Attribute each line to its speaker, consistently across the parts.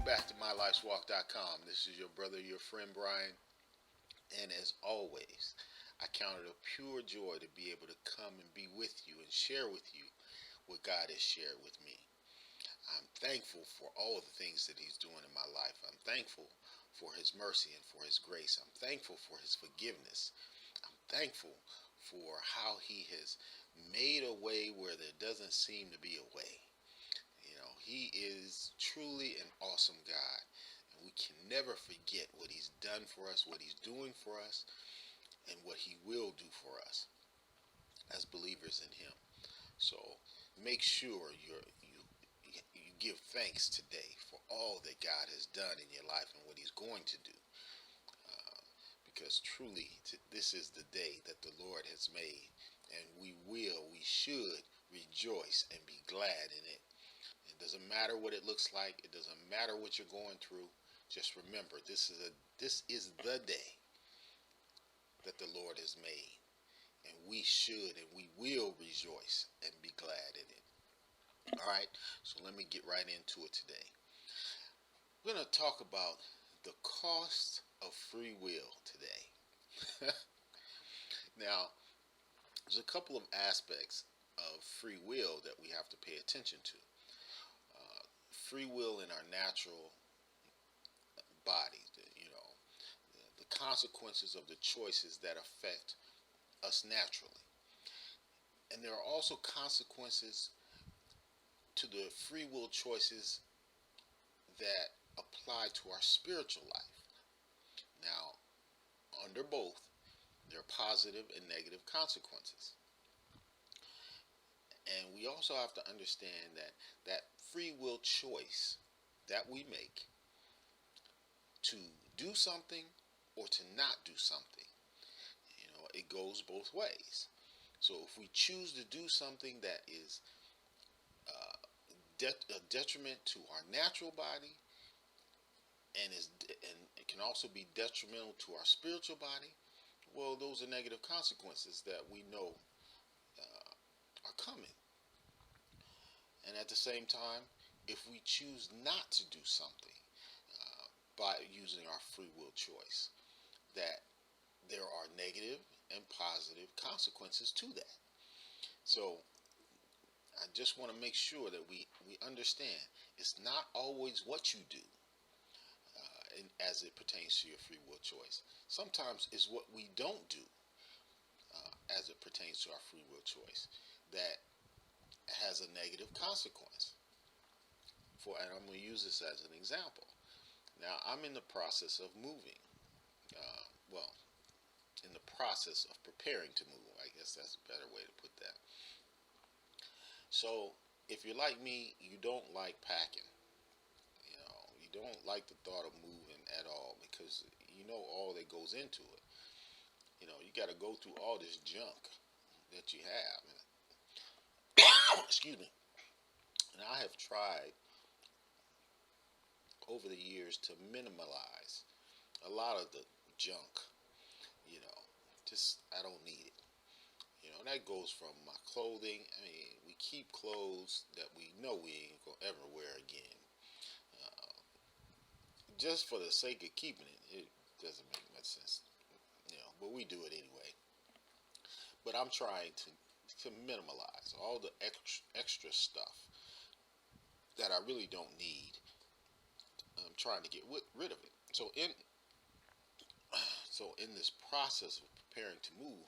Speaker 1: back to mylifeswalk.com. This is your brother, your friend Brian, and as always, I count it a pure joy to be able to come and be with you and share with you what God has shared with me. I'm thankful for all the things that He's doing in my life. I'm thankful for His mercy and for His grace. I'm thankful for His forgiveness. I'm thankful for how He has made a way where there doesn't seem to be a way. He is truly an awesome God. And we can never forget what He's done for us, what He's doing for us, and what He will do for us as believers in Him. So make sure you give thanks today for all that God has done in your life and what He's going to do. Because truly, this is the day that the Lord has made, and we should rejoice and be glad in it. It doesn't matter what it looks like. It doesn't matter what you're going through. Just remember, this is the day that the Lord has made, and we should and we will rejoice and be glad in it. All right, so let me get right into it today. We're going to talk about the cost of free will today. Now, there's a couple of aspects of free will that we have to pay attention to. Free will in our natural body, the consequences of the choices that affect us naturally. And there are also consequences to the free will choices that apply to our spiritual life. Now, under both, there are positive and negative consequences. And we also have to understand that free will choice that we make to do something or to not do something, it goes both ways. So if we choose to do something that is a detriment to our natural body and it can also be detrimental to our spiritual body, well, those are negative consequences that we know are coming. And at the same time, if we choose not to do something by using our free will choice, that there are negative and positive consequences to that. So I just want to make sure that we understand it's not always what you do as it pertains to your free will choice. Sometimes it's what we don't do as it pertains to our free will choice that has a negative consequence. And I'm going to use this as an example. Now, I'm in the process of moving. In the process of preparing to move. I guess that's a better way to put that. So, if you're like me, you don't like packing. You don't like the thought of moving at all because you know all that goes into it. You got to go through all this junk that you have. Excuse me. And I have tried over the years to minimize a lot of the junk. Just I don't need it. And that goes from my clothing. I mean, we keep clothes that we know we ain't gonna ever wear again, just for the sake of keeping it. It doesn't make much sense, but we do it anyway. But I'm trying to minimize all the extra stuff that I really don't need. I'm trying to get rid of it. So in this process of preparing to move,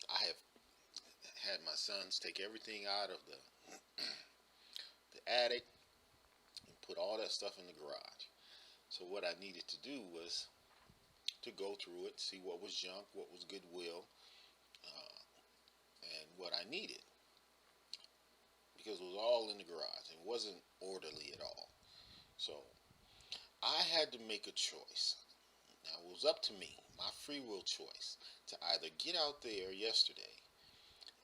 Speaker 1: I have had my sons take everything out of the attic and put all that stuff in the garage. So what I needed to do was to go through it, see what was junk, what was goodwill, and what I needed, because it was all in the garage. It wasn't orderly at all. So I had to make a choice. Now it was up to me, my free will choice, to either get out there yesterday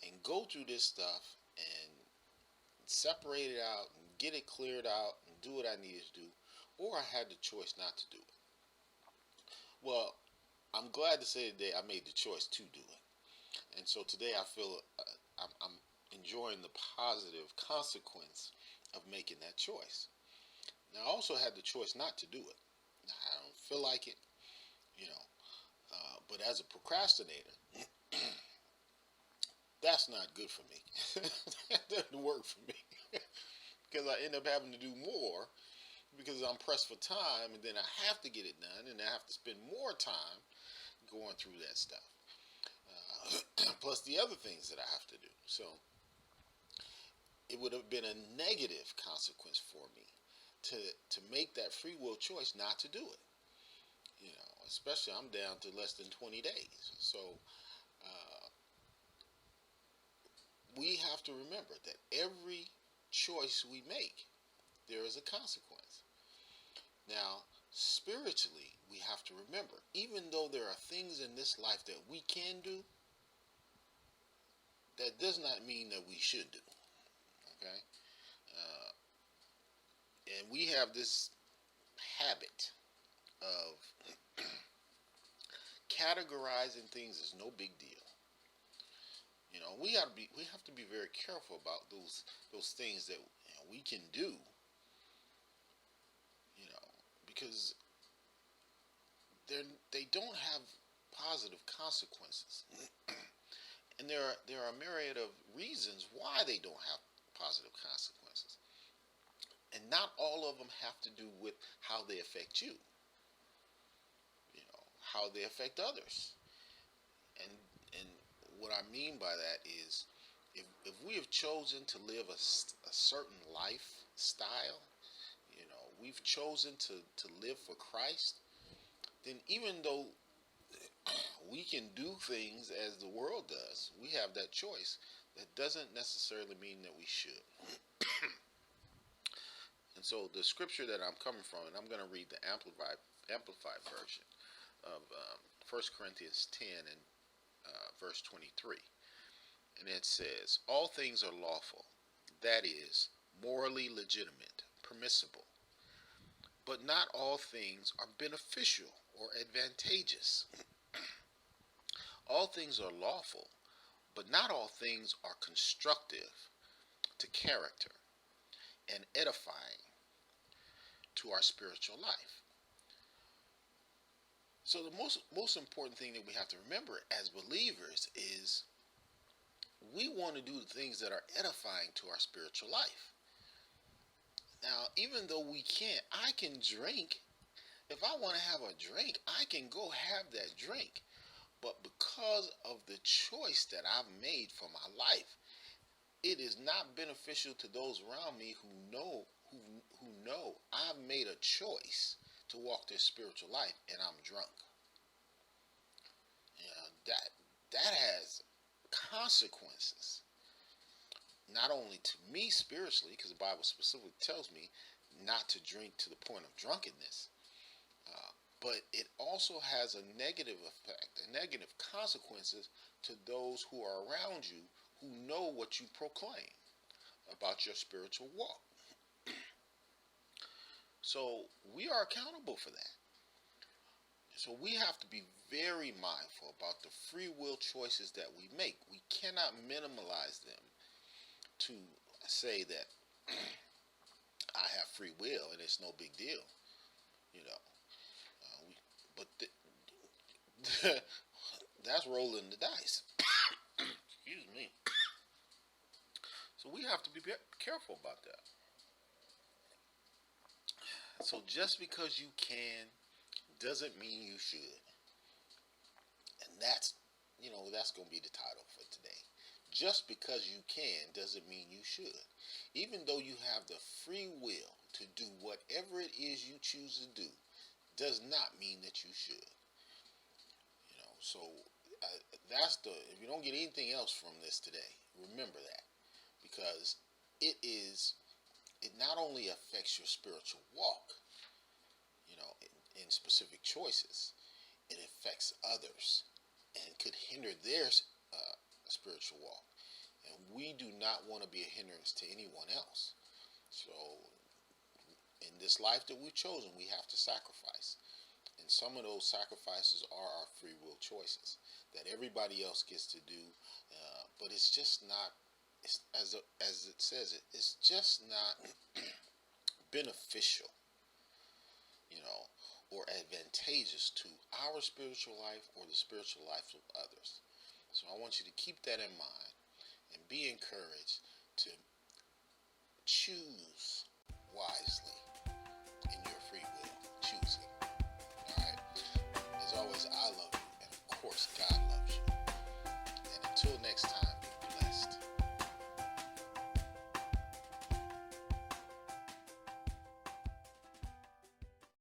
Speaker 1: and go through this stuff and separate it out and get it cleared out and do what I needed to do, or I had the choice not to do it. Well, I'm glad to say today I made the choice to do it. And so today I feel I'm enjoying the positive consequence of making that choice. Now, I also had the choice not to do it. I don't feel like it, you know. But as a procrastinator, that's not good for me. That doesn't work for me because I end up having to do more because I'm pressed for time, and then I have to get it done, and I have to spend more time going through that stuff. Plus the other things that I have to do. So it would have been a negative consequence for me to make that free will choice not to do it. Especially I'm down to less than 20 days. So uh, we have to remember that every choice we make, there is a consequence. Now, spiritually, we have to remember, even though there are things in this life that we can do, that does not mean that we should do. Okay? Uh, and we have this habit of categorizing things as no big deal. We have to be very careful about those things that we can do, because they don't have positive consequences. And there are a myriad of reasons why they don't have positive consequences. And not all of them have to do with how they affect you, how they affect others. And what I mean by that is, if we have chosen to live a certain lifestyle, we've chosen to live for Christ, then even though we can do things as the world does, we have that choice. That doesn't necessarily mean that we should. And so the scripture that I'm coming from, and I'm going to read the Amplified version of 1 Corinthians 10 and verse 23. And it says, all things are lawful, that is, morally legitimate, permissible, but not all things are beneficial or advantageous. All things are lawful, but not all things are constructive to character and edifying to our spiritual life. So the most important thing that we have to remember as believers is we want to do the things that are edifying to our spiritual life. Now, even though we can't, I can drink. If I want to have a drink, I can go have that drink. But because of the choice that I've made for my life, it is not beneficial to those around me who know I've made a choice to walk this spiritual life and I'm drunk. That has consequences, not only to me spiritually, because the Bible specifically tells me not to drink to the point of drunkenness, but it also has a negative effect, negative consequences to those who are around you who know what you proclaim about your spiritual walk. So we are accountable for that. So we have to be very mindful about the free will choices that we make. We cannot minimize them to say that I have free will and it's no big deal, but that's rolling the dice. Excuse me. So we have to be careful about that. So just because you can doesn't mean you should. And that's going to be the title for today. Just because you can doesn't mean you should. Even though you have the free will to do whatever it is you choose to do, does not mean that you should. So if you don't get anything else from this today, remember that. Because it not only affects your spiritual walk, in specific choices, it affects others and could hinder their spiritual walk. And we do not want to be a hindrance to anyone else. So in this life that we've chosen, we have to sacrifice. And some of those sacrifices are our free will choices that everybody else gets to do. But it's just not, as it says, it's just not beneficial you know, or advantageous to our spiritual life or the spiritual life of others. So I want you to keep that in mind and be encouraged to